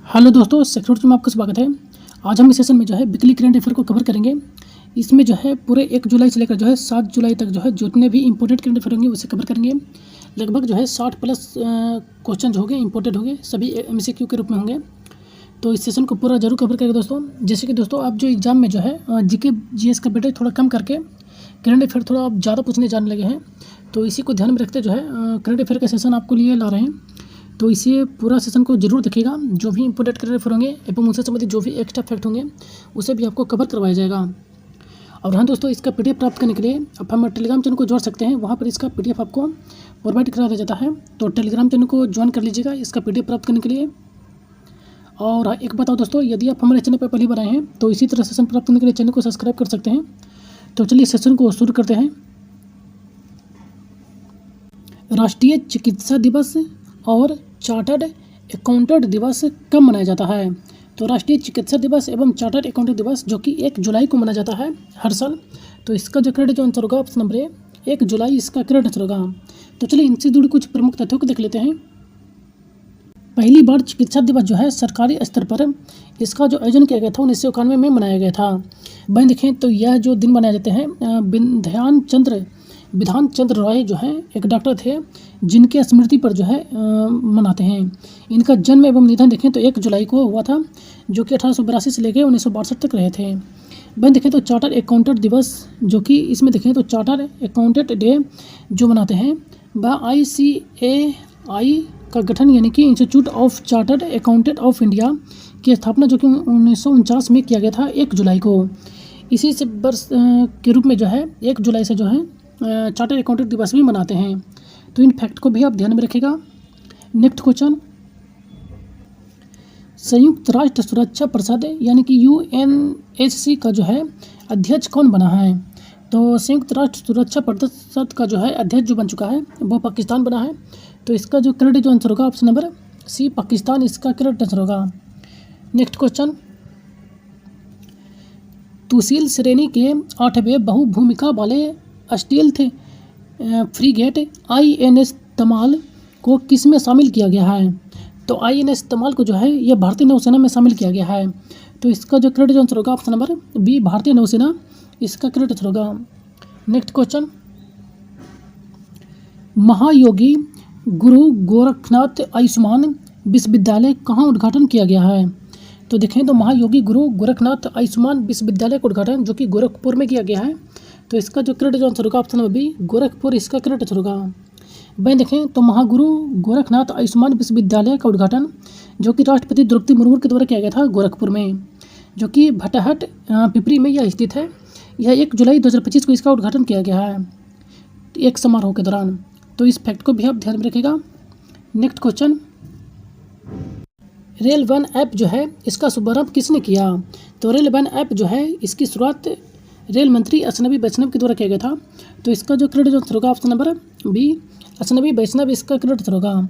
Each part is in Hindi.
हेलो दोस्तों, सिक्योरिटी में आपका स्वागत है। आज हम इस सेशन में जो है वीकली करंट अफेयर को कवर करेंगे। इसमें जो है पूरे 1 जुलाई से लेकर जो है 7 जुलाई तक जो है जितने भी इंपॉर्टेंट करंट अफेयर होंगे उसे कवर करेंगे। लगभग जो है 60 प्लस क्वेश्चन होंगे, इंपॉर्टेंट होंगे, सभी MCQ के रूप में होंगे। तो इस सेशन को पूरा जरूर कवर करेंगे दोस्तों। जैसे कि दोस्तों आप जो एग्जाम में जो है GK GS का बेटा थोड़ा कम करके करंट अफेयर थोड़ा आप ज़्यादा पूछने जाने लगे हैं, तो इसी को ध्यान में रखते जो है करंट अफेयर का सेशन आपको लिए ला रहे हैं। तो इसी पूरा सेशन को जरूर देखिएगा। जो भी इंपॉर्टेंट करंट अफेयर होंगे एवं उनसे संबंधित जो भी एक्स्ट्रा फैक्ट होंगे उसे भी आपको कवर करवाया जाएगा। और हाँ दोस्तों, इसका PDF प्राप्त करने के लिए आप हमारे टेलीग्राम चैनल को जोड़ सकते हैं। वहाँ पर इसका PDF आपको प्रोवाइड करा दिया जाता है, तो टेलीग्राम चैनल को ज्वाइन कर लीजिएगा इसका PDF प्राप्त करने के लिए। और एक बताओ दोस्तों, यदि आप हमारे चैनल पर पहली बार आए हैं तो इसी तरह सेशन प्राप्त करने के लिए चैनल को सब्सक्राइब कर सकते हैं। तो चलिए सेशन को शुरू करते हैं। राष्ट्रीय चिकित्सा दिवस और चार्टर्ड अकाउंटेंट दिवस कब मनाया जाता है? तो राष्ट्रीय चिकित्सा दिवस एवं चार्टर्ड अकाउंटेंट दिवस जो कि 1 जुलाई को मनाया जाता है हर साल। तो इसका जो करेक्ट आंसर होगा ऑप्शन नंबर ए, 1 जुलाई इसका करेक्ट आंसर होगा। तो चलिए इनसे जुड़ी कुछ प्रमुख तथ्यों को देख लेते हैं। पहली बार चिकित्सा दिवस जो है सरकारी स्तर पर इसका जो आयोजन किया गया था 1991 में मनाया गया था। वहीं देखें तो यह जो दिन मनाए जाते हैं विधान चंद्र राय जो है एक डॉक्टर थे जिनके स्मृति पर जो है मनाते हैं। इनका जन्म एवं निधन देखें तो 1 जुलाई को हुआ था, जो कि 1882 से लेकर 1962 तक रहे थे। वहीं देखें तो चार्टर्ड अकाउंटेंट दिवस जो कि इसमें देखें तो चार्टर्ड अकाउंटेंट डे जो मनाते हैं वह ICAI का गठन यानी कि institute of chartered accountant of India की स्थापना जो कि 1949 में किया गया था 1 जुलाई को। इसी से वर्ष के रूप में जो है 1 जुलाई से जो है चार्टर्ड अकाउंटेंट दिवस भी मनाते हैं। तो इन फैक्ट को भी आप ध्यान में रखिएगा। नेक्स्ट क्वेश्चन, संयुक्त राष्ट्र सुरक्षा परिषद यानी कि UNHC का जो है अध्यक्ष कौन बना है? तो संयुक्त राष्ट्र सुरक्षा परिषद का जो है अध्यक्ष जो बन चुका है वो पाकिस्तान बना है। तो इसका जो करेक्ट जो आंसर होगा ऑप्शन नंबर सी, पाकिस्तान इसका करेक्ट आंसर होगा। नेक्स्ट क्वेश्चन, तुशील श्रेणी के 8वें बहुभूमिका वाले स्टील्थ फ्रीगेट INS तमाल को किस में शामिल किया गया है? तो INS तमाल को जो है यह भारतीय नौसेना में शामिल किया गया है। तो इसका जो करेक्ट आंसर होगा ऑप्शन नंबर बी, भारतीय नौसेना इसका करेक्ट आंसर होगा। नेक्स्ट क्वेश्चन, महायोगी गुरु गोरखनाथ आयुष्मान विश्वविद्यालय कहाँ उद्घाटन किया गया है? तो देखें तो महायोगी गुरु गोरखनाथ आयुष्मान विश्वविद्यालय का उद्घाटन जो कि गोरखपुर में किया गया है। तो इसका जो करेक्ट आंसर होगा ऑप्शन नंबर बी, गोरखपुर इसका करेक्ट आंसर होगा। वहीं देखें तो महागुरु गोरखनाथ आयुष्मान विश्वविद्यालय का उद्घाटन जो कि राष्ट्रपति द्रौपदी मुर्मू के द्वारा किया गया था गोरखपुर में, जो कि भटाहट पिपरी में यह स्थित है। यह 1 जुलाई 2025 को इसका उद्घाटन किया गया है एक समारोह के दौरान। तो इस फैक्ट को भी आप ध्यान में रखिएगा। Next question, rail one app जो है इसका शुभारंभ किसने किया? तो रेल वन ऐप जो है इसकी शुरुआत रेल मंत्री अश्विनी वैष्णव के द्वारा किया गया था। तो इसका जो करेक्ट आंसर होगा ऑप्शन नंबर बी, अश्विनी वैष्णव इसका करेक्ट आंसर होगा।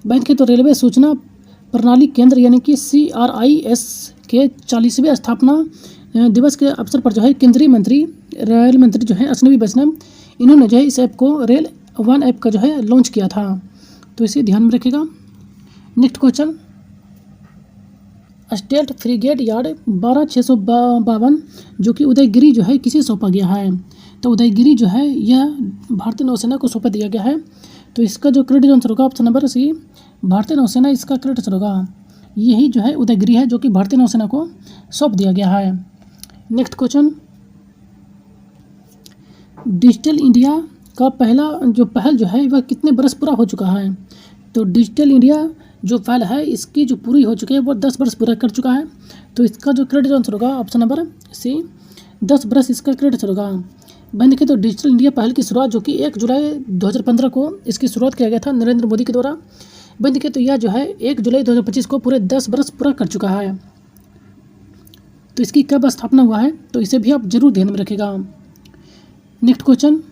बैंक के तो रेलवे सूचना प्रणाली केंद्र यानी कि CRIS के 40वें स्थापना दिवस के अवसर पर जो है केंद्रीय मंत्री रेल मंत्री जो है अश्विनी वैष्णव इन्होंने जो है इस ऐप को रेल वन ऐप का जो है लॉन्च किया था। तो इसे ध्यान में रखिएगा। Next question, state freight yard 12652 जो कि उदयगिरी जो है किसे सौंपा गया है? तो उदयगिरी जो है यह भारतीय नौसेना को सौंपा दिया गया है। तो इसका जो करेक्ट आंसर होगा ऑप्शन नंबर सी, भारतीय नौसेना इसका करेक्ट आंसर होगा। यही जो है उदयगिरी है जो कि भारतीय नौसेना को सौंप दिया गया है। नेक्स्ट क्वेश्चन, डिजिटल इंडिया का पहल जो है वह कितने बरस पूरा हो चुका है? तो डिजिटल इंडिया जो पहल है इसकी जो पूरी हो चुकी है वो 10 बरस पूरा कर चुका है। तो इसका जो करेक्ट आंसर होगा ऑप्शन नंबर सी, 10 बरस इसका करेक्ट आंसर होगा। वहीं देखिए तो डिजिटल इंडिया पहल की शुरुआत जो कि 1 जुलाई 2015 को इसकी शुरुआत किया गया था नरेंद्र मोदी के द्वारा। वहीं देखिए तो यह जो है 1 जुलाई 2025 को पूरे 10 बरस पूरा कर चुका है। तो इसकी कब स्थापना हुआ है तो इसे भी आप जरूर ध्यान में रखिएगा। नेक्स्ट क्वेश्चन,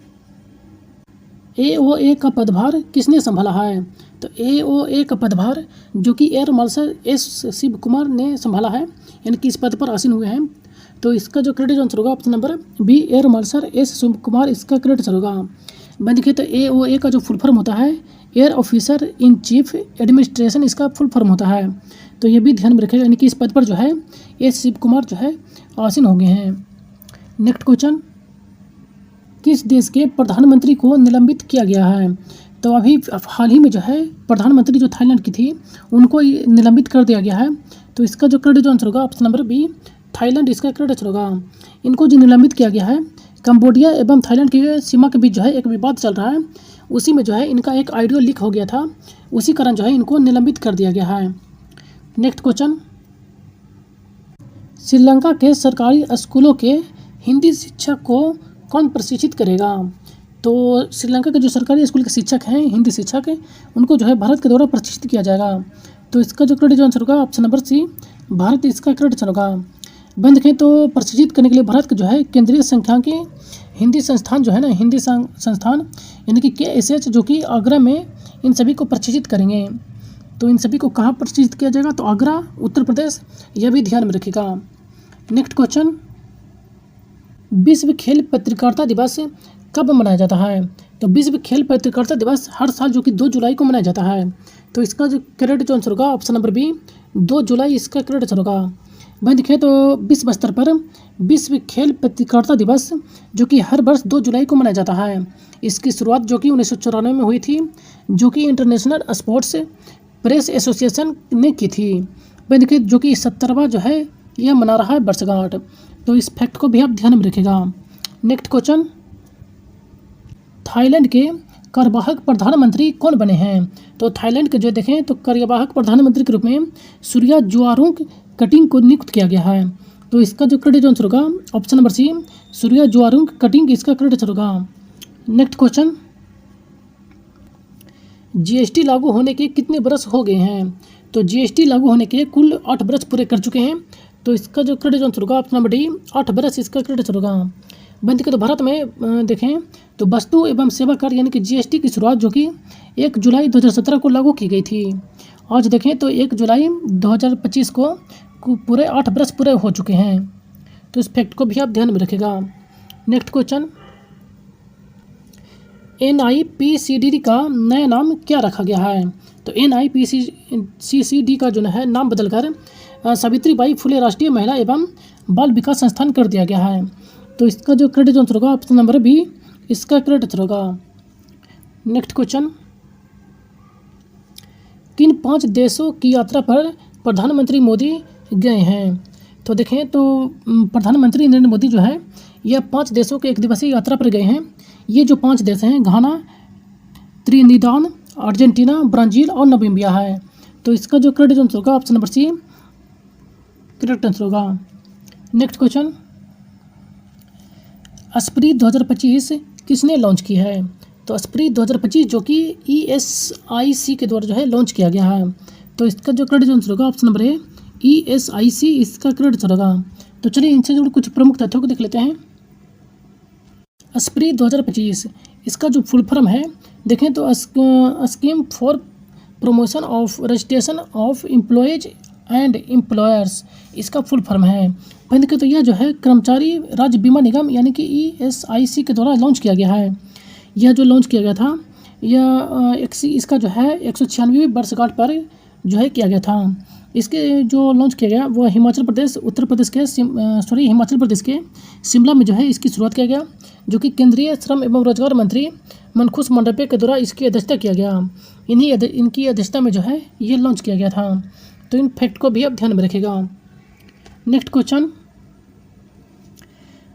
AOA का पदभार किसने संभाला है? तो AOA का पदभार जो कि air marshal S Shiv Kumar ने संभाला है, यानी कि इस पद पर आसीन हुए हैं। तो इसका जो करेक्ट आंसर होगा option number B, air marshal S Shiv Kumar इसका करेक्ट आंसर होगा। मैं देखिए तो AOA का जो फुल फॉर्म होता है air officer in chief administration इसका फुल फॉर्म होता है। तो ये भी ध्यान में रखेगा, यानी कि इस पद पर जो है एस शिव कुमार जो है आसीन हो गए हैं। नेक्स्ट क्वेश्चन, किस देश के प्रधानमंत्री को निलंबित किया गया है? तो अभी हाल ही में जो है प्रधानमंत्री जो थाईलैंड की थी उनको निलंबित कर दिया गया है। तो इसका जो करेक्ट आंसर होगा ऑप्शन नंबर बी, थाईलैंड इसका करेक्ट आंसर होगा। इनको जो निलंबित किया गया है, कंबोडिया एवं थाईलैंड की सीमा के बीच जो है एक विवाद चल रहा है, उसी में जो है इनका एक ऑडियो लीक हो गया था, उसी कारण जो है इनको निलंबित कर दिया गया है। नेक्स्ट क्वेश्चन, श्रीलंका के सरकारी स्कूलों के हिंदी शिक्षक को कौन प्रशिक्षित करेगा? तो श्रीलंका के जो सरकारी स्कूल के शिक्षक हैं, हिंदी शिक्षक हैं, उनको जो है भारत के द्वारा प्रशिक्षित किया जाएगा। तो इसका जो करेक्ट आंसर होगा ऑप्शन नंबर सी, भारत इसका करेक्ट आंसर होगा। बंद देखें तो प्रशिक्षित करने के लिए भारत के जो है केंद्रीय सांख्यिकी हिंदी संस्थान जो है ना, हिंदी संस्थान यानी कि KSH जो कि आगरा में इन सभी को प्रशिक्षित करेंगे। तो इन सभी को कहाँ प्रशिक्षित किया जाएगा? तो आगरा, उत्तर प्रदेश, यह भी ध्यान में रखिएगा। नेक्स्ट क्वेश्चन, विश्व खेल पत्रकारिता दिवस कब मनाया जाता है? तो विश्व खेल पत्रकारिता दिवस हर साल जो कि 2 जुलाई को मनाया जाता है। तो इसका जो करेक्ट आंसर होगा ऑप्शन नंबर बी, 2 जुलाई इसका करेक्ट आंसर होगा। वहीं देखें तो विश्व स्तर पर विश्व खेल पत्रकारिता दिवस जो कि हर वर्ष 2 जुलाई को मनाया जाता है। इसकी शुरुआत जो कि 1994 में हुई थी, जो कि इंटरनेशनल स्पोर्ट्स प्रेस एसोसिएशन ने की थी। वहीं देखें जो कि 70वां जो है यह मना रहा है वर्षगांठ। तो इस फैक्ट को भी आप ध्यान में रखिएगा। नेक्स्ट क्वेश्चन, थाईलैंड के कार्यवाहक प्रधानमंत्री कौन बने हैं? तो थाईलैंड के जो देखें तो कार्यवाहक प्रधानमंत्री के रूप में सूर्या जोआरुंग कटिंग को नियुक्त किया गया है। तो इसका जो करेक्ट आंसर होगा ऑप्शन नंबर सी, सूर्या जोआरुंग कटिंग इसका करेक्ट आंसर होगा। नेक्स्ट क्वेश्चन, GST लागू होने के कितने बरस हो गए हैं? तो GST लागू होने के कुल 8 बरस पूरे कर चुके हैं। तो इसका जो करेक्ट आंसर होगा ऑप्शन नंबर डी, 8 बरस इसका करेक्ट आंसर होगा। बंद के तो भारत में देखें तो वस्तु एवं सेवा कर यानी कि GST की शुरुआत जो कि 1 जुलाई 2017 को लागू की गई थी। आज देखें तो 1 जुलाई 2025 को पूरे 8 बरस पूरे हो चुके हैं। तो इस फैक्ट को भी आप ध्यान में रखिएगा। नेक्स्ट क्वेश्चन, NIPCD का नया नाम क्या रखा गया है? तो NIPCD का जो है नाम बदलकर सावित्रीबाई फुले राष्ट्रीय महिला एवं बाल विकास संस्थान कर दिया गया है। तो इसका जो करेक्ट आंसर होगा ऑप्शन नंबर बी, इसका करेक्ट आंसर होगा। नेक्स्ट क्वेश्चन, किन 5 देशों की यात्रा पर प्रधानमंत्री मोदी गए हैं? तो देखें तो प्रधानमंत्री नरेंद्र मोदी जो है यह 5 देशों के 1 दिवसीय यात्रा पर गए हैं। ये जो 5 देश हैं घाना, त्रिनिदाद, अर्जेंटीना, ब्राज़ील और नामीबिया है। तो इसका जो करेक्ट आंसर होगा option number C, correct answer होगा। नेक्स्ट क्वेश्चन, एस्प्री 2025 किसने लॉन्च की है? तो एस्प्री 2025 जो कि ESIC के द्वारा जो है लॉन्च किया गया है। तो इसका जो करेक्ट आंसर होगा ऑप्शन नंबर ए, ESIC इसका करेक्ट आंसर होगा। तो चलिए इनसे जुड़े कुछ प्रमुख तथ्यों को देख लेते हैं। एस्प्री 2025 इसका जो फुल फॉर्म है देखें तो scheme for promotion of registration of employees and employers इसका फुल फॉर्म है। वहीं देखें तो यह जो है कर्मचारी राज्य बीमा निगम यानी कि ESIC के द्वारा लॉन्च किया गया है। यह जो लॉन्च किया गया था यह इसका जो है 196वीं वर्षगांठ पर जो है किया गया था। इसके जो लॉन्च किया गया वो हिमाचल प्रदेश के शिमला में जो है इसकी शुरुआत किया गया, जो कि केंद्रीय श्रम एवं रोजगार मंत्री मनसुख मंडाविया के द्वारा इसकी अध्यक्षता किया गया। इनकी अध्यक्षता में जो है ये लॉन्च किया गया था। तो इन फैक्ट को भी आप ध्यान में रखिएगा। नेक्स्ट क्वेश्चन,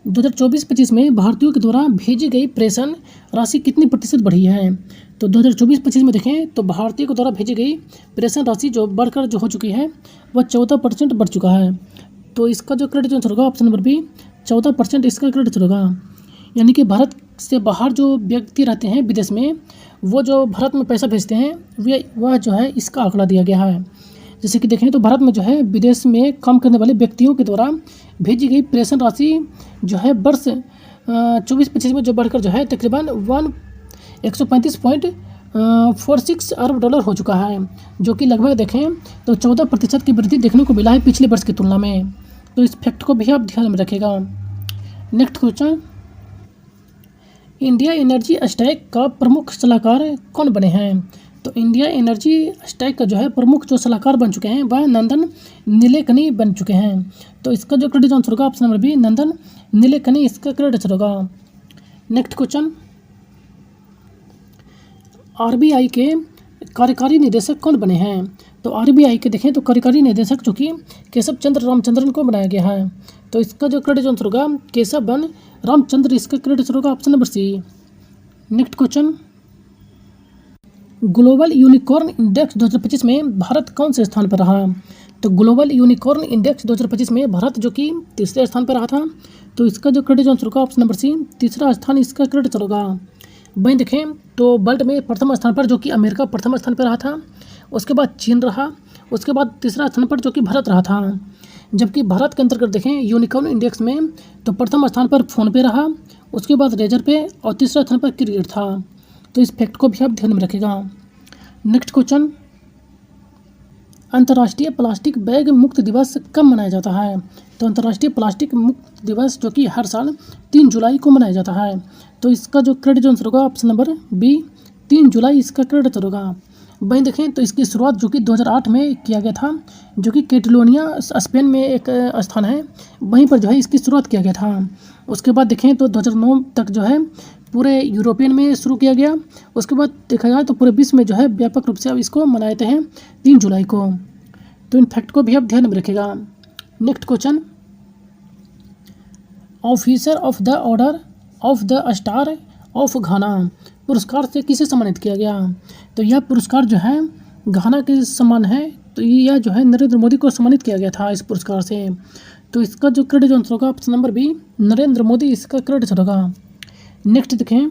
2024-25 में भारतीयों के द्वारा भेजी गई प्रेषण राशि कितनी प्रतिशत बढ़ी है? तो 2024-25 में देखें तो भारतीयों के द्वारा भेजी गई प्रेषण राशि जो बढ़कर जो हो चुकी है वह 14% बढ़ चुका है। तो इसका जो करेक्ट आंसर होगा ऑप्शन नंबर बी, 14% इसका करेक्ट आंसर होगा। यानी कि भारत से बाहर जो व्यक्ति रहते हैं विदेश में, वो जो भारत में पैसा भेजते हैं वह जो है इसका आंकड़ा दिया गया है। जैसे कि देखें तो भारत में जो है विदेश में काम करने वाले व्यक्तियों के द्वारा भेजी गई प्रेषण राशि जो है वर्ष 24-25 में जो बढ़कर जो है तकरीबन 135.46 अरब डॉलर हो चुका है, जो कि लगभग देखें तो 14% की वृद्धि देखने को मिला है पिछले वर्ष की तुलना में। तो इस फैक्ट को भी आप ध्यान में रखिएगा। Next question, India energy stack का प्रमुख सलाहकार कौन बने हैं? तो इंडिया एनर्जी स्टैक का जो है प्रमुख जो सलाहकार बन चुके हैं वह नंदन नीलेकनी बन चुके हैं। तो इसका जो करेक्ट आंसर होगा ऑप्शन नंबर बी, नंदन नीलेकनी इसका करेक्ट आंसर होगा। नेक्स्ट क्वेश्चन, आरबीआई के कार्यकारी निदेशक कौन बने हैं? तो आरबीआई के देखें तो कार्यकारी निदेशक जो कि केशव चंद्र रामचंद्रन को बनाया गया है। तो इसका जो करेक्ट आंसर होगा केशव रामचंद्र, इसका करेक्ट आंसर होगा option number C. Next question, global unicorn index 2025 में भारत कौन से स्थान पर रहा? तो ग्लोबल यूनिकॉर्न इंडेक्स 2025 में भारत जो कि तीसरे स्थान पर रहा था। तो इसका जो करेक्ट आंसर होगा ऑप्शन नंबर सी, तीसरा स्थान इसका करेक्ट आंसर होगा। वहीं देखें तो वर्ल्ड में प्रथम स्थान पर जो कि अमेरिका प्रथम स्थान पर रहा था, उसके बाद चीन रहा, उसके बाद तीसरा स्थान पर जो कि भारत रहा था। जबकि भारत के अंतर्गत देखें यूनिकॉर्न इंडेक्स में तो प्रथम स्थान पर फ़ोन पे रहा, उसके बाद रेजर पे और तीसरा स्थान पर क्रिकेट था। तो इस फैक्ट को भी आप ध्यान में रखिएगा। नेक्स्ट क्वेश्चन, अंतर्राष्ट्रीय प्लास्टिक बैग मुक्त दिवस कब मनाया जाता है? तो अंतर्राष्ट्रीय प्लास्टिक मुक्त दिवस जो कि हर साल 3 जुलाई को मनाया जाता है। तो इसका जो करेक्ट आंसर होगा ऑप्शन नंबर बी, 3 जुलाई इसका करेक्ट आंसर होगा। वहीं देखें तो इसकी शुरुआत जो कि 2008 में किया गया था, जो कि कैटलोनिया स्पेन में एक स्थान है, वहीं पर जो है इसकी शुरुआत किया गया था। उसके बाद देखें तो 2009 तक जो है पूरे यूरोपियन में शुरू किया गया। उसके बाद देखा जाए तो पूरे विश्व में जो है व्यापक रूप से अब इसको मनाते हैं 3 जुलाई को। तो इन फैक्ट को भी आप ध्यान में रखिएगा। Next question, officer of the order of the star of घाना पुरस्कार से किसे सम्मानित किया गया? तो यह पुरस्कार जो है घाना के समान है। तो यह जो है नरेंद्र मोदी को सम्मानित किया गया था इस पुरस्कार से। तो इसका जो करेक्ट आंसर होगा option number B, Narendra Modi इसका करेक्ट आंसर होगा। नेक्स्ट देखें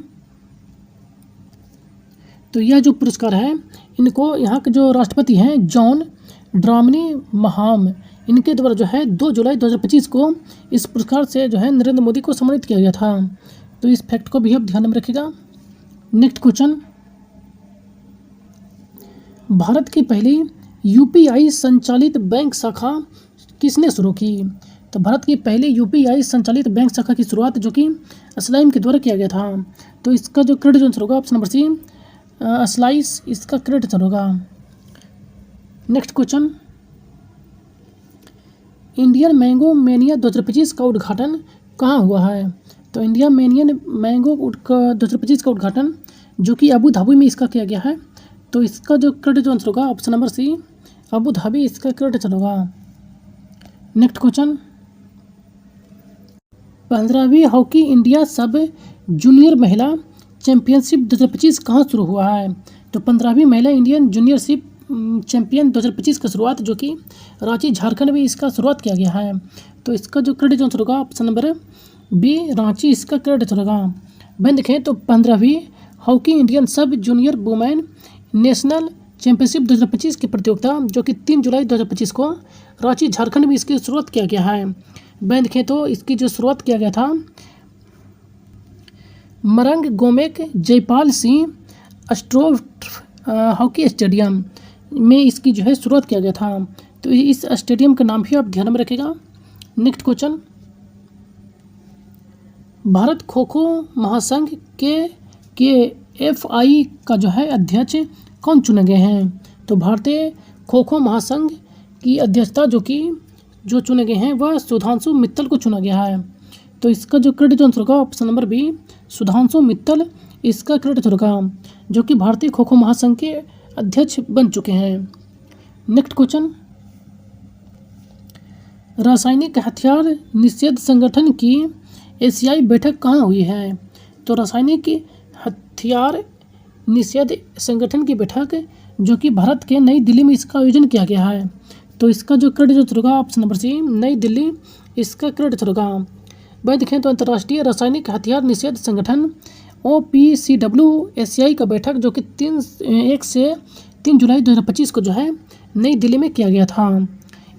तो यह जो पुरस्कार है इनको यहाँ के जो राष्ट्रपति हैं जॉन ड्रामनी महाम, इनके द्वारा जो है 2 जुलाई 2025 को इस पुरस्कार से जो है नरेंद्र मोदी को सम्मानित किया गया था। तो इस फैक्ट को भी आप ध्यान में रखिएगा। नेक्स्ट क्वेश्चन, भारत की पहली यूपीआई संचालित बैंक शाखा किसने शुरू की? तो भारत की पहली यूपीआई संचालित बैंक शाखा की शुरुआत जो कि असलाइम के द्वारा किया गया था। तो इसका जो करेक्ट आंसर होगा ऑप्शन नंबर सी, असलाइस इसका करेक्ट आंसर होगा। Next question, Indian mango mania 2025 का उद्घाटन कहाँ हुआ है? तो इंडिया मैंगो 2025 का उद्घाटन जो कि अबू धाबी में इसका किया गया है। तो इसका जो करेक्ट आंसर होगा option number C, Abu Dhabi इसका करेक्ट आंसर होगा। नेक्स्ट क्वेश्चन, 15वीं हॉकी इंडिया सब जूनियर महिला चैंपियनशिप 2025 कहाँ शुरू हुआ है? तो 15वीं महिला इंडियन जूनियरशिप चैंपियन 2025 का शुरुआत जो कि रांची झारखंड में इसका शुरुआत किया गया है। तो इसका जो करेक्ट आंसर होगा ऑप्शन नंबर बी, रांची इसका करेक्ट आंसर होगा। वहीं देखें तो 15वीं hockey Indian sub junior women national championship 2025 की प्रतियोगिता जो कि 3 जुलाई 2025 को रांची झारखंड में इसकी शुरुआत किया गया है। वहीं देखें तो इसकी जो शुरुआत किया गया था मरंग गोमेक जयपाल सिंह अस्ट्रोफ हॉकी स्टेडियम में इसकी जो है शुरुआत किया गया था। तो इस स्टेडियम का नाम भी आप ध्यान में रखिएगा। नेक्स्ट क्वेश्चन, भारत खो खो महासंघ के एफआई का जो है अध्यक्ष कौन चुने गए हैं? तो भारतीय खो खो महासंघ की अध्यक्षता जो चुने गए हैं वह सुधांशु मित्तल को चुना गया है। तो इसका जो करेक्ट आंसर होगा option number B, Sudhanshu Mittal इसका करेक्ट आंसर होगा, जो कि भारतीय खो खो महासंघ के अध्यक्ष बन चुके हैं। नेक्स्ट क्वेश्चन, रासायनिक हथियार निषेध संगठन की एशियाई बैठक कहाँ हुई है? तो रासायनिक हथियार निषेध संगठन की बैठक जो कि भारत के नई दिल्ली में इसका आयोजन किया गया है। तो इसका जो करेक्ट आंसर होगा ऑप्शन नंबर सी, नई दिल्ली इसका करेक्ट आंसर होगा। वह देखें तो अंतर्राष्ट्रीय रासायनिक हथियार निषेध संगठन OPCW एशियाई का बैठक जो कि 1 से 3 जुलाई 2025 को जो है नई दिल्ली में किया गया था।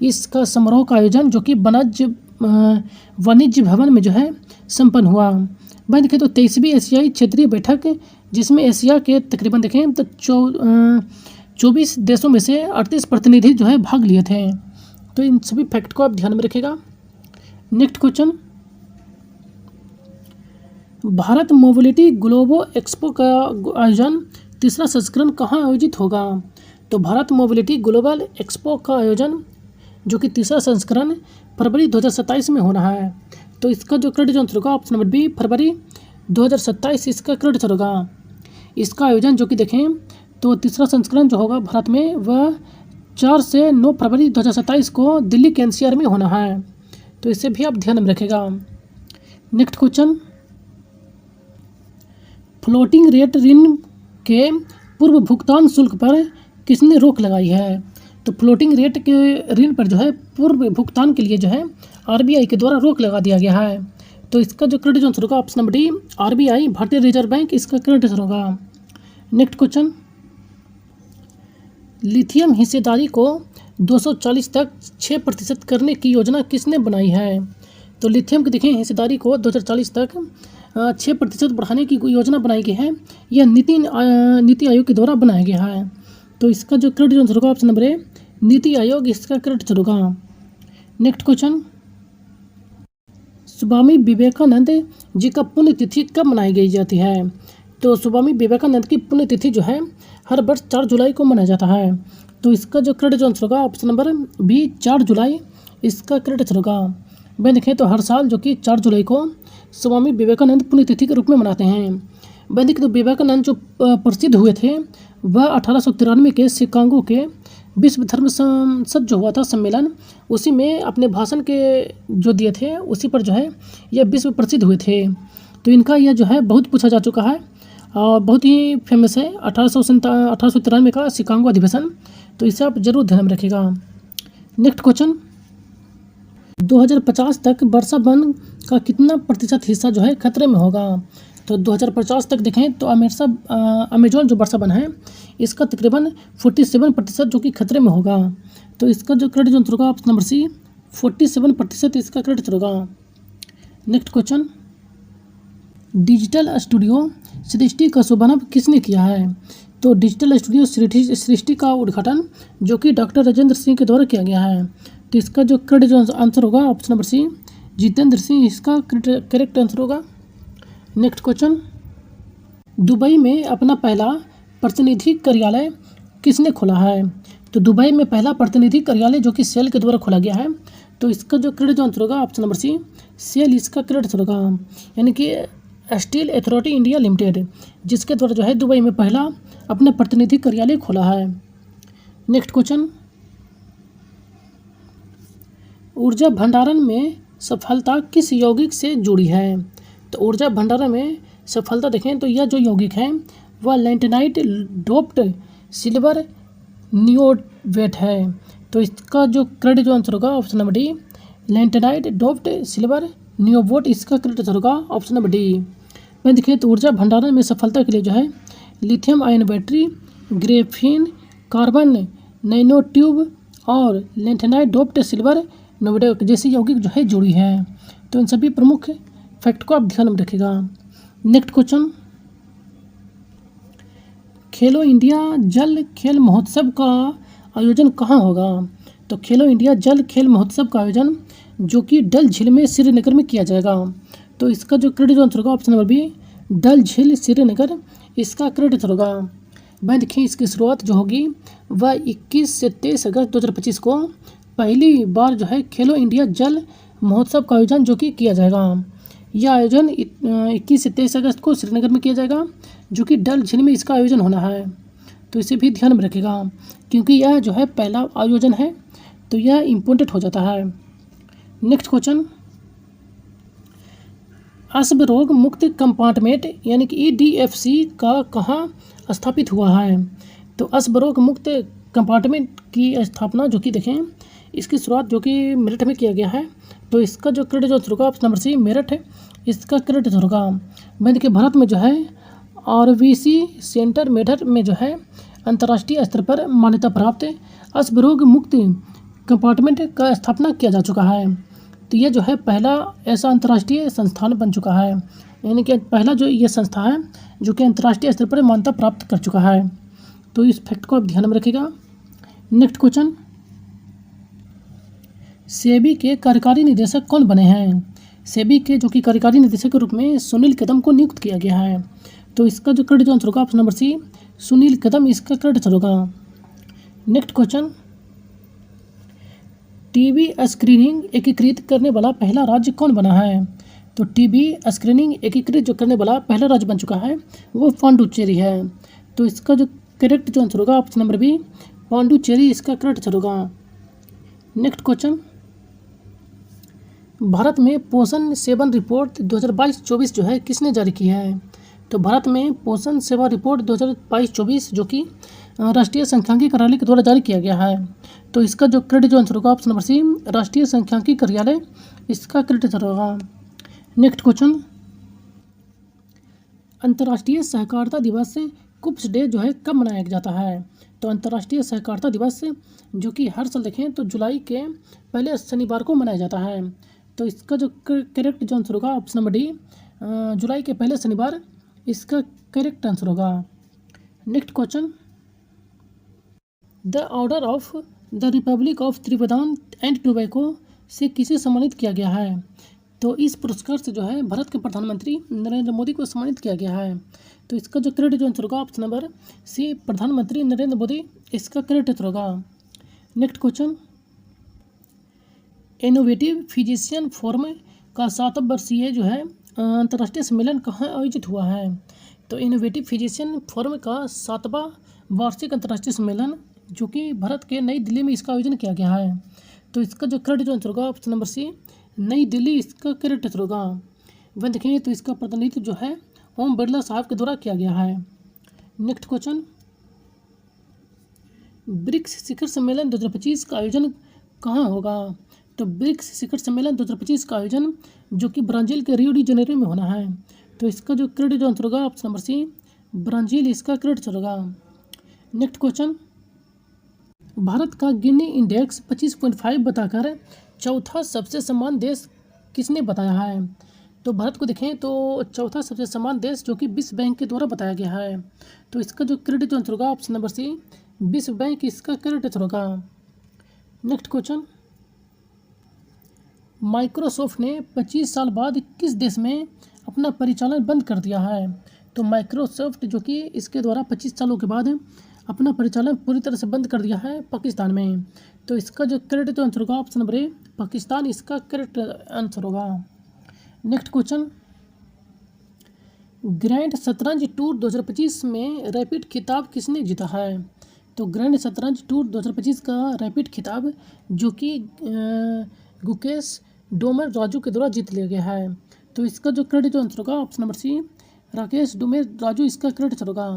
इसका समारोह का आयोजन जो कि वाणिज्य भवन में जो है संपन्न हुआ। वहीं देखें तो 23वीं एशियाई क्षेत्रीय बैठक जिसमें एशिया के तकरीबन देखें तो 24 देशों में से 38 प्रतिनिधि जो है भाग लिए थे। तो इन सभी फैक्ट को आप ध्यान में रखिएगा। Next question, Bharat mobility Globo expo का आयोजन तीसरा संस्करण कहाँ आयोजित होगा? तो भारत मोबिलिटी ग्लोबल एक्सपो का आयोजन जो कि तीसरा संस्करण फरवरी 2027 में होना है। तो इसका जो करेक्ट आंसर होगा ऑप्शन नंबर बी, फरवरी 2027 इसका करेक्ट आंसर होगा। इसका आयोजन जो कि देखें तो तीसरा संस्करण जो होगा भारत में वह 4 से 9 फरवरी 2027 को दिल्ली के एनसीआर में होना है। तो इसे भी आप ध्यान में रखेगा। नेक्स्ट क्वेश्चन, फ्लोटिंग रेट ऋण के पूर्व भुगतान शुल्क पर किसने रोक लगाई है? तो फ्लोटिंग रेट के ऋण पर जो है पूर्व भुगतान के लिए जो है आरबीआई के द्वारा रोक लगा दिया गया है। तो इसका जो करेक्ट आंसर होगा ऑप्शन नंबर डी, आरबीआई भारतीय रिजर्व बैंक इसका करेक्ट आंसर होगा। नेक्स्ट क्वेश्चन, लिथियम हिस्सेदारी को 240 तक 6% करने की योजना किसने बनाई है? तो लिथियम की देखें हिस्सेदारी को 2040 तक 6% बढ़ाने की योजना बनाई गई है। यह नीति आयोग के द्वारा बनाया गया है। तो इसका जो करेक्ट आंसर होगा option number A, NITI Aayog इसका करेक्ट आंसर होगा। नेक्स्ट क्वेश्चन, स्वामी विवेकानंद जी का पुण्यतिथि कब मनाई गई जाती है? तो स्वामी विवेकानंद की पुण्यतिथि जो है हर वर्ष 4 जुलाई को मनाया जाता है। तो इसका जो करेक्ट आंसर होगा ऑप्शन नंबर बी, 4 जुलाई इसका करेक्ट आंसर होगा। वह देखें तो हर साल जो कि 4 जुलाई को स्वामी विवेकानंद पुण्यतिथि के रूप में मनाते हैं। वह देखें तो विवेकानंद जो प्रसिद्ध हुए थे वह 1893 के शिकागो के विश्व धर्म संसद जो हुआ था सम्मेलन, उसी में अपने भाषण के जो दिए थे उसी पर जो है यह विश्व प्रसिद्ध हुए थे। तो इनका यह जो है बहुत पूछा जा चुका है और बहुत ही फेमस है 1893 का शिकागो अधिवेशन। तो इसे आप जरूर ध्यान में रखिएगा। नेक्स्ट क्वेश्चन, 2050 तक वर्षा वन का कितना प्रतिशत हिस्सा जो है खतरे में होगा? तो 2050 तक देखें तो अमेजोन जो वर्षा वन है इसका तकरीबन 47% जो कि खतरे में होगा। तो इसका जो करेक्ट आंसर होगा ऑप्शन नंबर सी, 47% इसका करेक्ट आंसर होगा। नेक्स्ट क्वेश्चन, डिजिटल स्टूडियो सृष्टि का शुभारंभ किसने किया है? तो डिजिटल स्टूडियो सृष्टि का उद्घाटन जो कि डॉक्टर राजेंद्र सिंह के द्वारा किया गया है। तो इसका जो करेक्ट आंसर होगा option number C, Jitendra Singh इसका करेक्ट आंसर होगा। नेक्स्ट क्वेश्चन, दुबई में अपना पहला प्रतिनिधि कार्यालय किसने खोला है? तो दुबई में पहला प्रतिनिधि कार्यालय जो कि सेल के द्वारा खोला गया है। तो इसका जो करेक्ट आंसर होगा ऑप्शन नंबर सी, सेल इसका करेक्ट आंसर होगा। यानी कि स्टील अथॉरिटी इंडिया लिमिटेड जिसके द्वारा जो है दुबई में पहला अपना प्रतिनिधि कार्यालय खोला है। नेक्स्ट क्वेश्चन, ऊर्जा भंडारण में सफलता किस यौगिक से जुड़ी है? तो ऊर्जा भंडारण में सफलता देखें तो यह जो यौगिक है वह लैंटेनाइट डोप्ड सिल्वर नियोवेट है। तो इसका जो करेक्ट आंसर होगा option number D, lanthanide doped silver niobate इसका करेक्ट आंसर होगा ऑप्शन नंबर डी। मैं देखें तो ऊर्जा भंडारण में सफलता के लिए जो है lithium ion battery, graphene, carbon nano tube और लैंटेनाइट डोप्ड सिल्वर नोवेट जैसी यौगिक जो है जुड़ी है। तो इन सभी प्रमुख फैक्ट को आप ध्यान में रखिएगा। नेक्स्ट क्वेश्चन, खेलो इंडिया जल खेल महोत्सव का आयोजन कहाँ होगा? तो खेलो इंडिया जल खेल महोत्सव का आयोजन जो कि डल झील में श्रीनगर में किया जाएगा। तो इसका जो करेक्ट आंसर होगा ऑप्शन नंबर बी, डल झील श्रीनगर इसका करेक्ट आंसर होगा। वह देखिए इसकी शुरुआत जो होगी वह 21 से 23 अगस्त 2025 को पहली बार जो है खेलो इंडिया जल महोत्सव का आयोजन जो कि किया जाएगा। यह आयोजन 21 से 23 अगस्त को श्रीनगर में किया जाएगा जो कि डल झील में इसका आयोजन होना है। तो इसे भी ध्यान में रखिएगा क्योंकि यह जो है पहला आयोजन है तो यह इम्पोर्टेंट हो जाता है। नेक्स्ट क्वेश्चन, अश्व रोग मुक्त कंपार्टमेंट यानी कि EDFC का कहाँ स्थापित हुआ है? तो अश्व रोग मुक्त कंपार्टमेंट की स्थापना जो कि देखें इसकी शुरुआत जो कि मेरठ में किया गया है। तो इसका जो करेक्ट आंसर होगा ऑप्शन नंबर सी, मेरठ है इसका करेक्ट आंसर होगा। मैं देखिए भारत में जो है RVC सेंटर मेरठ में जो है अंतर्राष्ट्रीय स्तर पर मान्यता प्राप्त अश्व रोग मुक्त कंपार्टमेंट का स्थापना किया जा चुका है। तो ये जो है पहला ऐसा अंतर्राष्ट्रीय संस्थान बन चुका है, यानी कि पहला जो ये संस्था है जो कि अंतर्राष्ट्रीय स्तर पर मान्यता प्राप्त कर चुका है। तो इस फैक्ट को आप ध्यान में रखिएगा। नेक्स्ट क्वेश्चन, सेबी के कार्यकारी निदेशक कौन बने हैं? सेबी के जो कि कार्यकारी निदेशक के रूप में सुनील कदम को नियुक्त किया गया है। तो इसका जो करेक्ट जो आंसर होगा ऑप्शन नंबर सी सुनील कदम इसका करेक्ट आंसर होगा। नेक्स्ट क्वेश्चन, टीबी स्क्रीनिंग एकीकृत करने वाला पहला राज्य कौन बना है? तो टीबी स्क्रीनिंग एकीकृत जो करने वाला पहला राज्य बन चुका है वो पांडुचेरी है। तो इसका जो करेक्ट जो आंसर होगा ऑप्शन नंबर बी पांडुचेरी इसका करेक्ट आंसर होगा। नेक्स्ट क्वेश्चन, भारत में पोषण सेवन रिपोर्ट 2022-24 जो है किसने जारी की है? तो भारत में पोषण सेवा रिपोर्ट 2022-24 जो कि राष्ट्रीय सांख्यिकी कार्यालय के द्वारा जारी किया गया है। तो इसका जो करेक्ट जो आंसर होगा ऑप्शन नंबर सी राष्ट्रीय सांख्यिकी कार्यालय इसका करेक्ट आंसर होगा। नेक्स्ट क्वेश्चन, अंतर्राष्ट्रीय सहकारिता दिवस कुप्स डे जो है कब मनाया जाता है? तो अंतर्राष्ट्रीय सहकारिता दिवस जो कि हर साल देखें तो जुलाई के पहले शनिवार को मनाया जाता है। तो इसका जो करेक्ट जो आंसर होगा ऑप्शन नंबर डी जुलाई के पहले शनिवार इसका करेक्ट आंसर होगा। Next question, the order of the republic of Trinidad and Tobago से किसे सम्मानित किया गया है? तो इस पुरस्कार से जो है भारत के प्रधानमंत्री नरेंद्र मोदी को सम्मानित किया गया है। तो इसका जो करेक्ट जो आंसर होगा ऑप्शन नंबर सी प्रधानमंत्री नरेंद्र मोदी इसका करेक्ट आंसर होगा। Next question, innovative physician forum का 7वां वर्षीय जो है अंतर्राष्ट्रीय सम्मेलन कहाँ आयोजित हुआ है? तो इनोवेटिव फिजिशियन फोरम का 7वां वार्षिक अंतर्राष्ट्रीय सम्मेलन जो कि भारत के नई दिल्ली में इसका आयोजन किया गया है। तो इसका जो करेक्ट जो आंसर होगा ऑप्शन नंबर सी नई दिल्ली इसका करेक्ट आंसर होगा। वह देखेंगे तो इसका प्रतिनिधित्व जो है ओम बिरला साहब के द्वारा किया गया है। नेक्स्ट क्वेश्चन, ब्रिक्स शिखर सम्मेलन 2025 का आयोजन कहाँ होगा? तो ब्रिक्स शिखर सम्मेलन 2025 का आयोजन जो कि ब्राज़ील के रियो डी जेनेरो में होना है। तो इसका जो करेक्ट जो आंसर होगा ऑप्शन नंबर सी ब्राज़ील इसका करेक्ट आंसर होगा। नेक्स्ट क्वेश्चन, भारत का गिनी इंडेक्स 25.5 बताकर चौथा सबसे समान देश किसने बताया है? तो भारत को देखें तो चौथा सबसे समान देश जो कि विश्व बैंक के द्वारा बताया गया है। तो इसका जो करेक्ट जो आंसर होगा ऑप्शन नंबर सी विश्व बैंक इसका करेक्ट आंसर होगा। नेक्स्ट क्वेश्चन, माइक्रोसॉफ्ट ने 25 साल बाद किस देश में अपना परिचालन बंद कर दिया है? तो माइक्रोसॉफ्ट जो कि इसके द्वारा 25 सालों के बाद अपना परिचालन पूरी तरह से बंद कर दिया है पाकिस्तान में। तो इसका जो करेक्ट जो आंसर होगा ऑप्शन नंबर ए पाकिस्तान इसका करेक्ट आंसर होगा। नेक्स्ट क्वेश्चन, ग्रैंड शतरंज टूर 2025 में रैपिड खिताब किसने जीता है? तो ग्रैंड शतरंज टूर 2025 का रैपिड खिताब जो कि गुकेश डोमर राजू के द्वारा जीत लिया गया है। तो इसका जो करेक्ट जो आंसर होगा ऑप्शन नंबर सी राकेश डोमेर राजू इसका करेक्ट आंसर होगा।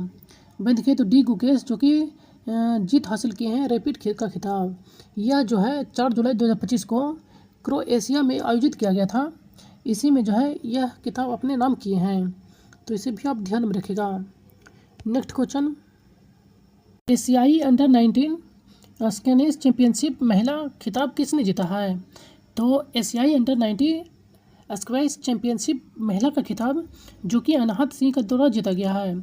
वहीं देखिए तो डी गुकेश जो कि जीत हासिल किए हैं रैपिड का खिताब। यह जो है 4 जुलाई 2025 को क्रोएशिया में आयोजित किया गया था। इसी में जो है यह खिताब अपने नाम किए हैं। तो इसे भी आप ध्यान में रखिएगा। नेक्स्ट क्वेश्चन, एशियाई अंडर 19 स्क्वैश चैंपियनशिप महिला खिताब किसने जीता है? तो एशियाई अंडर 19 स्क्वैश चैंपियनशिप महिला का खिताब जो कि अनाहत सिंह का द्वारा जीता गया है।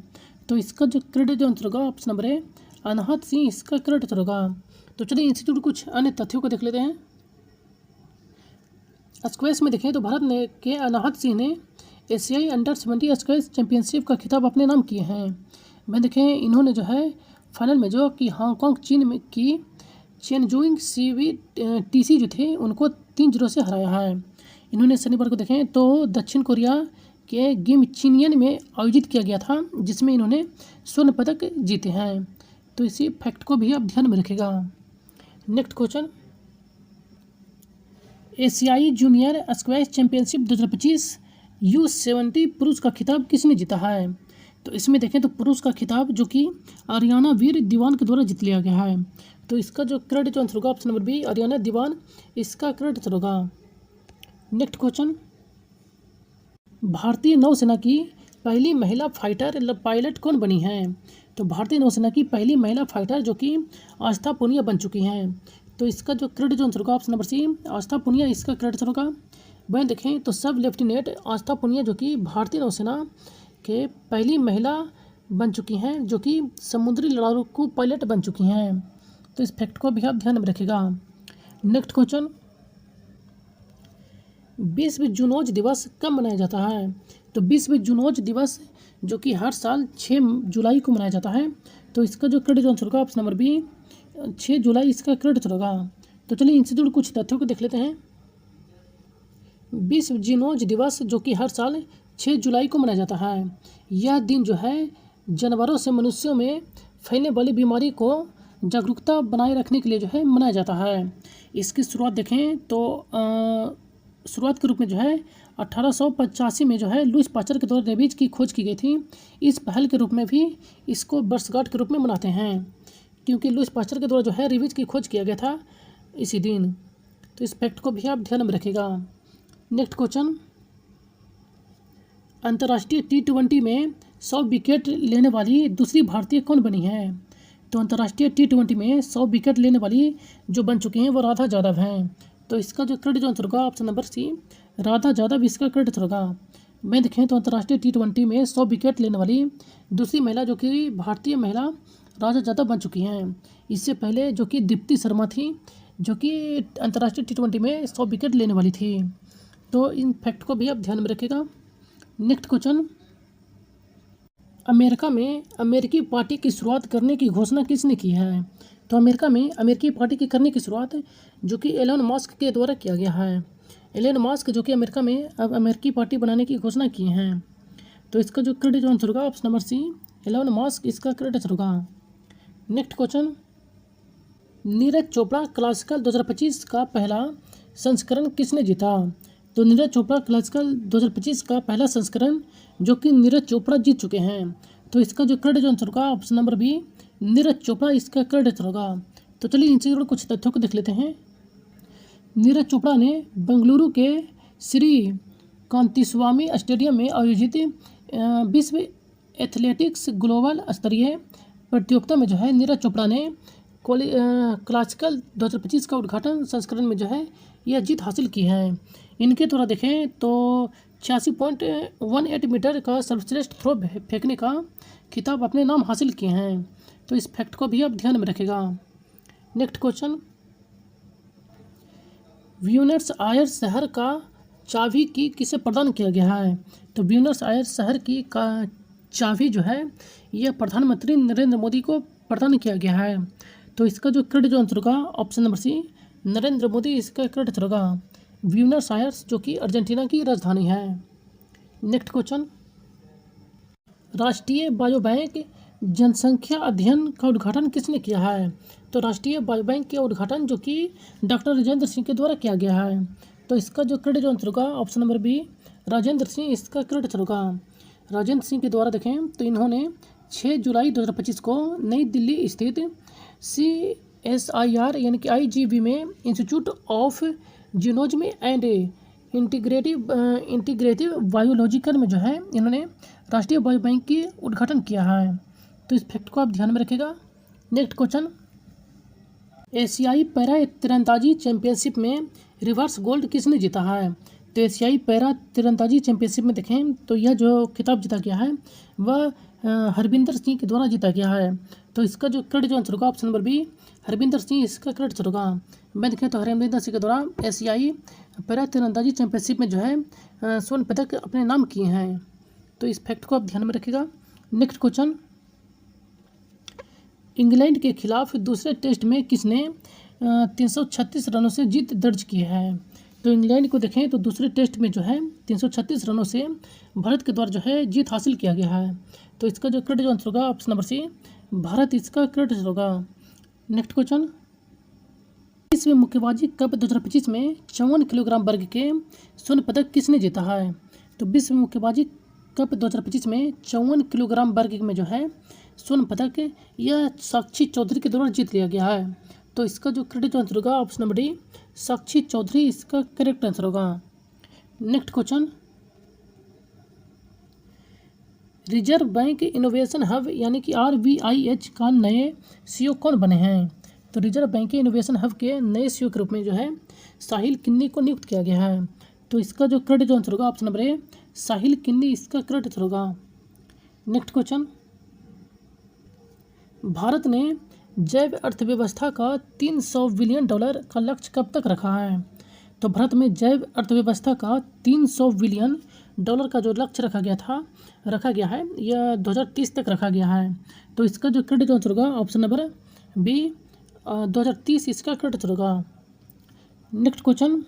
तो इसका जो करेक्ट जो आंसर होगा ऑप्शन नंबर ए अनाहत सिंह इसका करेक्ट आंसर होगा। तो चलिए इंस्टीट्यूट कुछ अन्य तथ्यों को देख लेते हैं। स्क्वैश में देखें तो भारत ने के अनाहत सिंह ने एशियाई अंडर 17 स्क्वैश चैंपियनशिप का खिताब अपने नाम किए हैं। वह देखें इन्होंने जो है फाइनल में जो कि हांगकांग चीन में की चेनजुइंग CVTC जो थे उनको 3-0 से हराया है। इन्होंने शनिवार को देखें तो दक्षिण कोरिया के गिमचिनियन में आयोजित किया गया था जिसमें इन्होंने स्वर्ण पदक जीते हैं। तो इसी फैक्ट को भी आप ध्यान में रखिएगा। नेक्स्ट क्वेश्चन, एशियाई जूनियर स्क्वैश चैंपियनशिप 2025 U70 पुरुष का खिताब किसने जीता है? तो इसमें देखें तो पुरुष का खिताब जो कि आर्याना वीर दीवान के द्वारा जीत लिया गया है। तो इसका जो करेक्ट जो आंसर होगा ऑप्शन नंबर बी आर्याना दीवान इसका करेक्ट आंसर होगा। नेक्स्ट क्वेश्चन, भारतीय नौसेना की पहली महिला फाइटर पायलट कौन बनी है? तो भारतीय नौसेना की पहली महिला फाइटर जो कि आस्था पूनिया बन चुकी हैं। तो इसका जो करेक्ट जो आंसर होगा ऑप्शन नंबर सी आस्था पूनिया इसका करेक्ट आंसर होगा। वहीं देखें तो सब लेफ्टिनेंट आस्था पूनिया जो कि भारतीय नौसेना के पहली महिला बन चुकी हैं जो कि समुद्री लड़ाकू पायलट बन चुकी हैं। तो इस फैक्ट को भी आप ध्यान में रखिएगा। नेक्स्ट क्वेश्चन, विश्व जूनोज दिवस कब मनाया जाता है? तो विश्व जूनोज दिवस जो कि हर साल 6 जुलाई को मनाया जाता है। तो इसका जो करेक्ट आंसर होगा ऑप्शन नंबर बी, 6 जुलाई इसका करेक्ट होगा। तो चलिए इनसे जुड़े कुछ तथ्यों को देख लेते हैं। विश्व जीनोज दिवस जो कि हर साल 6 जुलाई को मनाया जाता है। यह दिन जो है जानवरों से मनुष्यों में फैलने वाली बीमारी को जागरूकता बनाए रखने के लिए जो है मनाया जाता है। इसकी शुरुआत देखें तो शुरुआत के रूप में जो है 1885 में जो है लुईस पास्चर के द्वारा रेबीज की खोज की गई थी। इस पहल के रूप में भी इसको वर्षगांठ के रूप में मनाते हैं, क्योंकि लुईस पास्चर के द्वारा जो है रेबीज की खोज किया गया था इसी दिन। तो इस फैक्ट को भी आप ध्यान में रखिएगा। नेक्स्ट क्वेश्चन, अंतर्राष्ट्रीय T20 में 100 विकेट लेने वाली दूसरी भारतीय कौन बनी है? तो अंतर्राष्ट्रीय T20 में 100 विकेट लेने वाली जो बन चुकी हैं वो राधा यादव हैं। तो इसका जो करेक्ट आंसर होगा option number C, Radha Yadav इसका करेक्ट होगा। मैं देखें तो अंतर्राष्ट्रीय T20 में 100 विकेट लेने वाली दूसरी महिला जो कि भारतीय महिला राधा यादव बन चुकी हैं। इससे पहले जो कि दीप्ति शर्मा थी जो कि अंतर्राष्ट्रीय T20 में 100 विकेट लेने वाली थी। तो इन फैक्ट को भी आप ध्यान में रखिएगा। नेक्स्ट क्वेश्चन, अमेरिका में अमेरिकी पार्टी की शुरुआत करने की घोषणा किसने की है? तो अमेरिका में अमेरिकी पार्टी की करने की शुरुआत जो कि एलन मस्क के द्वारा किया गया है। एलन मस्क जो कि अमेरिका में अब अमेरिकी पार्टी बनाने की घोषणा की हैं। तो इसका जो करेक्ट आंसर होगा option number C, Elon Musk इसका करेक्ट आंसर होगा। Next question, Neeraj Chopra classical 2025 का पहला संस्करण किसने जीता? तो नीरज चोपड़ा क्लासिकल 2025 का पहला संस्करण जो कि नीरज चोपड़ा जीत चुके हैं। तो इसका जो करेक्ट आंसर होगा option number B, Neeraj Chopra इसका करेक्ट आंसर होगा। तो चलिए इनसे जुड़े कुछ तथ्यों को देख लेते हैं। नीरज चोपड़ा ने बेंगलुरु के श्री कांतीस्वामी स्टेडियम में आयोजित विश्व एथलेटिक्स ग्लोबल स्तरीय प्रतियोगिता में जो है नीरज चोपड़ा ने क्लासिकल 2025 का उद्घाटन संस्करण में जो है यह जीत हासिल की है। इनके द्वारा देखें तो 86.18 मीटर का सर्वश्रेष्ठ थ्रो फेंकने का खिताब अपने नाम हासिल किए हैं। तो इस फैक्ट को भी आप ध्यान में रखेगा। नेक्स्ट क्वेश्चन, ब्यूनस आयर्स शहर का चाबी की किसे प्रदान किया गया है? तो ब्यूनस आयर्स शहर की का चाबी जो है यह प्रधानमंत्री नरेंद्र मोदी को प्रदान किया गया है। तो इसका जो करेक्ट आंसर होगा option number C, Narendra Modi इसका करेक्ट आंसर होगा। ब्यूनस आयर्स जो कि अर्जेंटीना की राजधानी है। नेक्स्ट क्वेश्चन, राष्ट्रीय बायोबैंक जनसंख्या अध्ययन का उद्घाटन किसने किया है? तो राष्ट्रीय बायोबैंक के उद्घाटन जो कि डॉक्टर राजेंद्र सिंह के द्वारा किया गया है। तो इसका जो करेक्ट आंसर होगा option number B, Rajendra Singh इसका करेक्ट आंसर होगा। राजेंद्र सिंह के द्वारा देखें तो इन्होंने 6 जुलाई 2025 को नई दिल्ली स्थित CSIR यानी कि IGV में institute of genomics and integrative biological में जो है इन्होंने राष्ट्रीय बायोबैंक की उद्घाटन किया है। तो इस फैक्ट को आप ध्यान में रखिएगा। नेक्स्ट क्वेश्चन, एशियाई पैरा तीरंदाजी चैंपियनशिप में रिवर्स गोल्ड किसने जीता है? तो एशियाई पैरा तीरंदाजी चैंपियनशिप में देखें तो यह जो खिताब जीता गया है वह हरविंदर सिंह के द्वारा जीता गया है। तो इसका जो करेक्ट आंसर होगा option number B, Harvinder Singh इसका करेक्ट आंसर होगा। मैं देखें तो हरविंदर सिंह के द्वारा एशियाई पैरा तीरंदाजी चैंपियनशिप में जो है स्वर्ण पदक अपने नाम किए हैं। तो इस फैक्ट को आप ध्यान में रखिएगा। नेक्स्ट क्वेश्चन, इंग्लैंड के खिलाफ दूसरे टेस्ट में किसने 336 रनों से जीत दर्ज की है? तो इंग्लैंड को देखें तो दूसरे टेस्ट में जो है 336 रनों से भारत के द्वारा जो है जीत हासिल किया गया है। तो इसका जो करेक्ट आंसर होगा ऑप्शन नंबर सी, भारत इसका करेक्ट आंसर होगा। नेक्स्ट क्वेश्चन, विश्व मुक्केबाजी कप 2025 में 54 किलोग्राम वर्ग के स्वर्ण पदक किसने जीता है? तो विश्व मुक्केबाजी कप 2025 में 54 किलोग्राम वर्ग में जो है स्वर्ण पदक यह साक्षी चौधरी के द्वारा जीत लिया गया है। तो इसका जो करेक्ट आंसर होगा ऑप्शन नंबर डी, साक्षी चौधरी इसका करेक्ट आंसर होगा। Next question, reserve bank innovation hub यानी कि RBIH का नए CEO कौन बने हैं? तो रिजर्व बैंक के इनोवेशन हब के नए CEO के रूप में जो है साहिल किन्नी को नियुक्त किया गया है। तो इसका जो करेक्ट आंसर होगा ऑप्शन नंबर ए, साहिल किन्नी इसका करेक्ट आंसर होगा। नेक्स्ट क्वेश्चन, भारत ने जैव अर्थव्यवस्था का $300 बिलियन का लक्ष्य कब तक रखा है? तो भारत में जैव अर्थव्यवस्था का $300 बिलियन का जो लक्ष्य रखा गया है, यह 2030 तक रखा गया है। तो इसका जो करेक्ट आंसर होगा ऑप्शन नंबर बी 2030 इसका करेक्ट आंसर होगा। नेक्स्ट क्वेश्चन,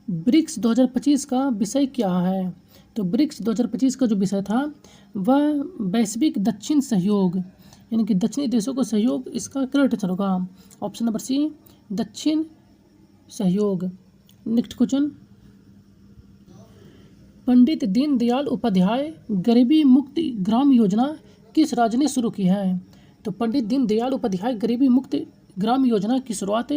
ब्रिक्स 2025 का विषय क्या है? तो ब्रिक्स 2025 का जो विषय था वह वैश्विक दक्षिण सहयोग, यानी कि दक्षिणी देशों को सहयोग, इसका करेक्ट आंसर होगा ऑप्शन नंबर सी दक्षिण सहयोग। नेक्स्ट क्वेश्चन, पंडित दीनदयाल उपाध्याय गरीबी मुक्त ग्राम योजना किस राज्य ने शुरू की है? तो पंडित दीनदयाल उपाध्याय गरीबी मुक्त ग्राम योजना की शुरुआत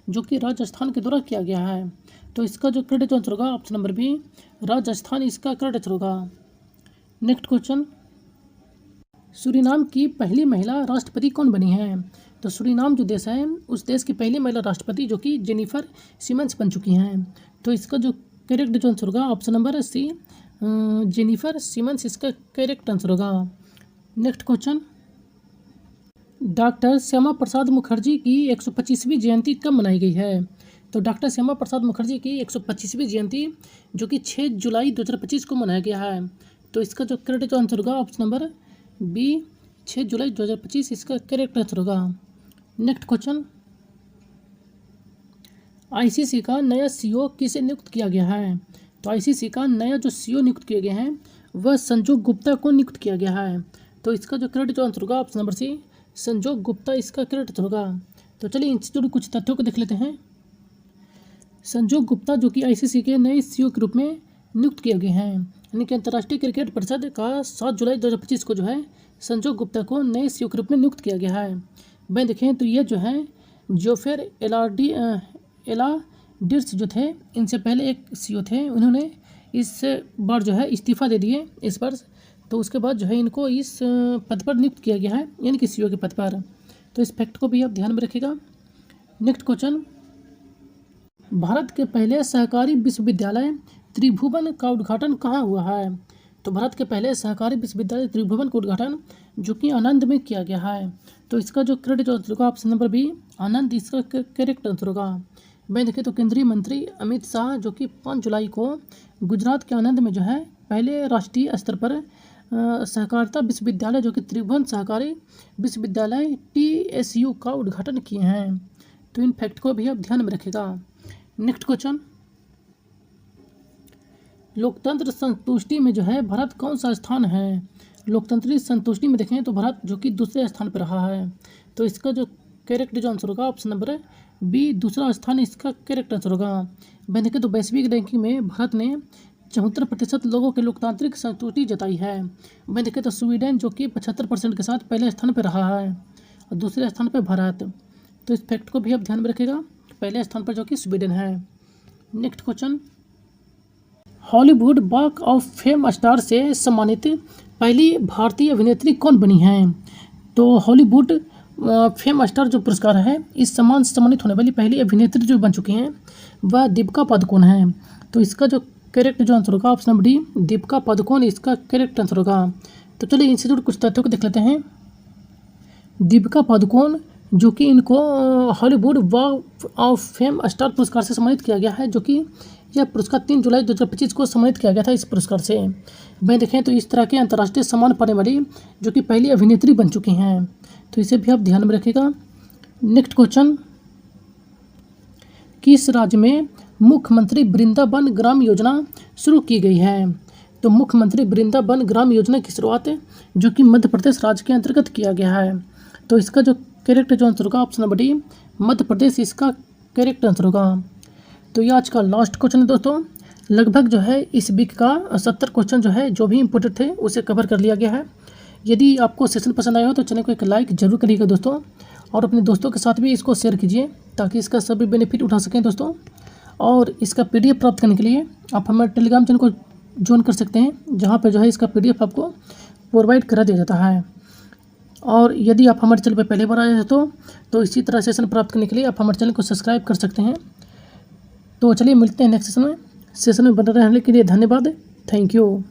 जो कि राजस्थान के द्वारा किया गया है। तो इसका जो करेक्ट आंसर होगा ऑप्शन नंबर बी राजस्थान, इसका करेक्ट आंसर होगा। नेक्स्ट क्वेश्चन, सूरीनाम की पहली महिला राष्ट्रपति कौन बनी है? तो सूरीनाम जो देश है उस देश की पहली महिला राष्ट्रपति जो कि जेनिफर सिमन्स बन चुकी हैं। तो इसका जो करेक्ट आंसर होगा option number C Jennifer Simmons, इसका करेक्ट आंसर होगा। Next question, doctor Shyama Prasad Mukherjee की 125वीं जयंती कब मनाई गई है? तो डॉक्टर श्यामा प्रसाद मुखर्जी की 125वीं जयंती जो कि 6 जुलाई 2025 को मनाया गया है। तो इसका जो करेक्ट आंसर होगा ऑप्शन नंबर बी 6 जुलाई 2025, इसका करेक्ट आंसर होगा। नेक्स्ट क्वेश्चन, आईसीसी का नया सीईओ किसे नियुक्त किया गया है? तो आईसीसी का नया जो सीईओ नियुक्त किए गए हैं वह संजोग गुप्ता को नियुक्त किया गया है। तो इसका जो करेक्ट आंसर होगा ऑप्शन नंबर सी संजोग गुप्ता, इसका करेक्ट आंसर होगा। तो चलिए इनसे जुड़े कुछ तथ्यों को देख लेते हैं। संजोग गुप्ता जो कि आईसीसी के नए सीईओ के रूप में नियुक्त किए गए हैं, यानी कि अंतर्राष्ट्रीय क्रिकेट परिषद का 7 जुलाई 2025 को जो है संजोग गुप्ता को नए सीईओ के रूप में नियुक्त किया गया है। वह देखें तो ये जो है जोफेर एलाडिर्स जो थे, इनसे पहले एक सीईओ थे, उन्होंने इस बार जो है इस्तीफा दे दिए इस वर्ष। तो उसके बाद जो है इनको इस पद पर नियुक्त किया गया है, यानी कि सीईओ के पद पर। तो इस फैक्ट को भी आप ध्यान में रखिएगा। नेक्स्ट क्वेश्चन, भारत के पहले सहकारी विश्वविद्यालय त्रिभुवन का उद्घाटन कहाँ हुआ है? तो भारत के पहले सहकारी विश्वविद्यालय त्रिभुवन का उद्घाटन जो कि आनंद में किया गया है। तो इसका जो करेक्ट आंसर होगा ऑप्शन नंबर बी आनंद, इसका करेक्ट आंसर होगा। मैं देखें तो केंद्रीय मंत्री अमित शाह जो कि 5 जुलाई को गुजरात के आनंद में जो है पहले राष्ट्रीय स्तर पर सहकारिता विश्वविद्यालय जो कि त्रिभुवन सहकारी विश्वविद्यालय TSU का उद्घाटन किए हैं। तो इन फैक्ट को भी आप ध्यान में रखिएगा। नेक्स्ट क्वेश्चन, लोकतंत्र संतुष्टि में जो है भारत कौन सा स्थान है? लोकतंत्री संतुष्टि में देखें तो भारत जो कि दूसरे स्थान पर रहा है। तो इसका जो करेक्ट आंसर होगा ऑप्शन नंबर बी दूसरा स्थान, इसका करेक्ट आंसर होगा। वह देखें तो वैश्विक रैंकिंग में भारत ने 74% लोगों के लोकतांत्रिक संतुष्टि जताई है। वह देखें तो स्वीडन जो कि 75% के साथ पहले स्थान पर रहा है और दूसरे स्थान पर भारत। तो इस फैक्ट को भी आप ध्यान में रखिएगा, पहले स्थान पर जो कि स्वीडन है। Next question, Hollywood walk of fame star से सम्मानित पहली भारतीय अभिनेत्री कौन बनी है? तो हॉलीवुड फेम स्टार जो पुरस्कार है, इस सम्मान से सम्मानित होने वाली पहली अभिनेत्री जो बन चुकी हैं वह दीपिका पादुकोण है। तो इसका जो करेक्ट जो आंसर होगा option number D Deepika Padukone, इसका करेक्ट आंसर होगा। तो चलिए इनसे जुड़े कुछ तथ्यों को देख लेते हैं। दीपिका पादुकोण जो कि इनको Hollywood walk of fame star पुरस्कार से सम्मानित किया गया है, जो कि यह पुरस्कार 3 जुलाई 2025 को सम्मानित किया गया था इस पुरस्कार से। वह देखें तो इस तरह के अंतर्राष्ट्रीय सम्मान पाने वाली जो कि पहली अभिनेत्री बन चुकी हैं। तो इसे भी आप ध्यान में रखिएगा। नेक्स्ट क्वेश्चन, किस राज्य में मुख्यमंत्री वृंदावन ग्राम योजना शुरू की गई है? तो मुख्यमंत्री वृंदावन ग्राम योजना की शुरुआत जो कि मध्य प्रदेश राज्य के अंतर्गत किया गया है। तो इसका जो करेक्ट जो आंसर होगा option number D Madhya Pradesh, इसका करेक्ट आंसर होगा। तो ये आज का लास्ट क्वेश्चन है दोस्तों। लगभग जो है इस वीक का 70 क्वेश्चन जो है जो भी इंपॉर्टेंट थे उसे कवर कर लिया गया है। यदि आपको सेशन पसंद आया हो तो चैनल को एक लाइक जरूर करिएगा दोस्तों, और अपने दोस्तों के साथ भी इसको शेयर कीजिए ताकि इसका सभी बेनिफिट उठा सकें दोस्तों। और इसका PDF प्राप्त करने के लिए आप हमारे टेलीग्राम चैनल को ज्वाइन कर सकते हैं, जहाँ पर जो है इसका PDF आपको प्रोवाइड करा दिया जाता है। और यदि आप हमारे चैनल पर पहले बार आए हैं तो इसी तरह सेशन प्राप्त करने के लिए आप हमारे चैनल को सब्सक्राइब कर सकते हैं। तो चलिए मिलते हैं नेक्स्ट सेशन में। सेशन में बने रहने के लिए धन्यवाद। Thank you.